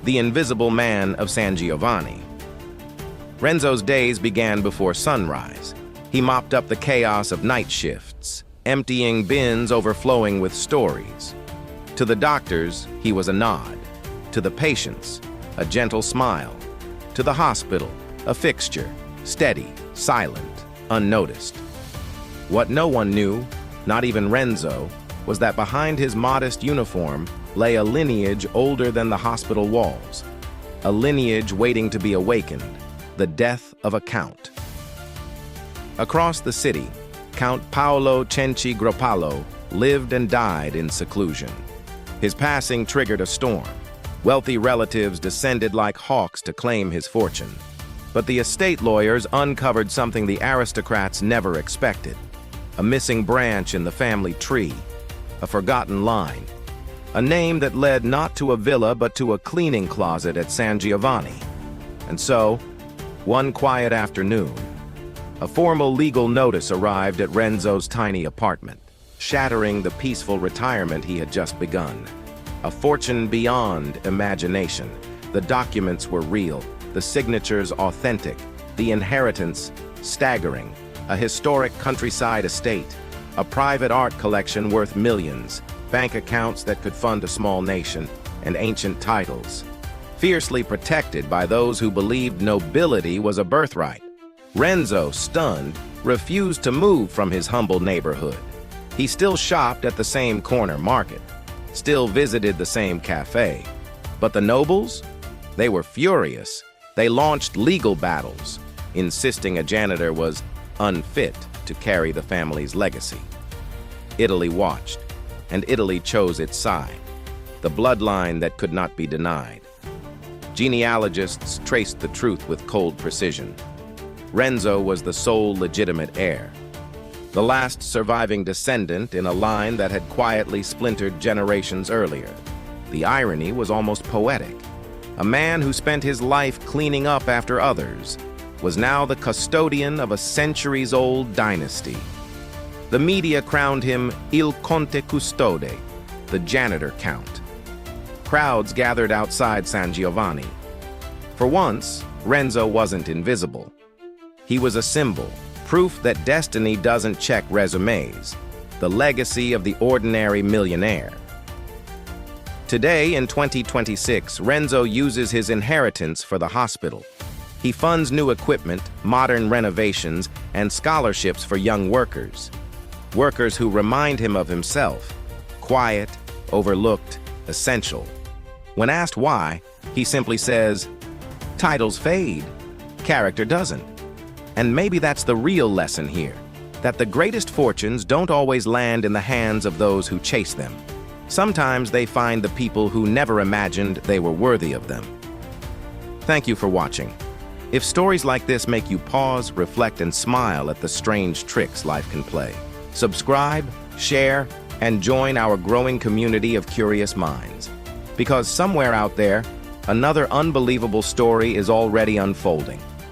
the invisible man of San Giovanni. Renzo's days began before sunrise. He mopped up the chaos of night shifts, emptying bins overflowing with stories. To the doctors, he was a nod. To the patients, a gentle smile. To the hospital, a fixture, steady, silent, unnoticed. What no one knew, not even Renzo, was that behind his modest uniform lay a lineage older than the hospital walls. A lineage waiting to be awakened, the death of a count. Across the city, Count Paolo Cenci Grappallo lived and died in seclusion. His passing triggered a storm. Wealthy relatives descended like hawks to claim his fortune. But the estate lawyers uncovered something the aristocrats never expected. A missing branch in the family tree, a forgotten line, a name that led not to a villa but to a cleaning closet at San Giovanni. And so, one quiet afternoon, a formal legal notice arrived at Renzo's tiny apartment, shattering the peaceful retirement he had just begun. A fortune beyond imagination. The documents were real, the signatures authentic, the inheritance staggering. A historic countryside estate, a private art collection worth millions, bank accounts that could fund a small nation, and ancient titles. Fiercely protected by those who believed nobility was a birthright. Renzo, stunned, refused to move from his humble neighborhood. He still shopped at the same corner market, still visited the same cafe. But the nobles? They were furious. They launched legal battles, insisting a janitor was unfit to carry the family's legacy. Italy watched, and Italy chose its side, the bloodline that could not be denied. Genealogists traced the truth with cold precision. Renzo was the sole legitimate heir, the last surviving descendant in a line that had quietly splintered generations earlier. The irony was almost poetic. A man who spent his life cleaning up after others was now the custodian of a centuries-old dynasty. The media crowned him Il Conte Custode, the Janitor Count. Crowds gathered outside San Giovanni. For once, Renzo wasn't invisible. He was a symbol, proof that destiny doesn't check resumes, the legacy of the ordinary millionaire. Today, in 2026, Renzo uses his inheritance for the hospital. He funds new equipment, modern renovations, and scholarships for young workers. Workers who remind him of himself, quiet, overlooked, essential. When asked why, he simply says, "Titles fade, character doesn't." And maybe that's the real lesson here, that the greatest fortunes don't always land in the hands of those who chase them. Sometimes they find the people who never imagined they were worthy of them. Thank you for watching. If stories like this make you pause, reflect, and smile at the strange tricks life can play, subscribe, share, and join our growing community of curious minds. Because somewhere out there, another unbelievable story is already unfolding.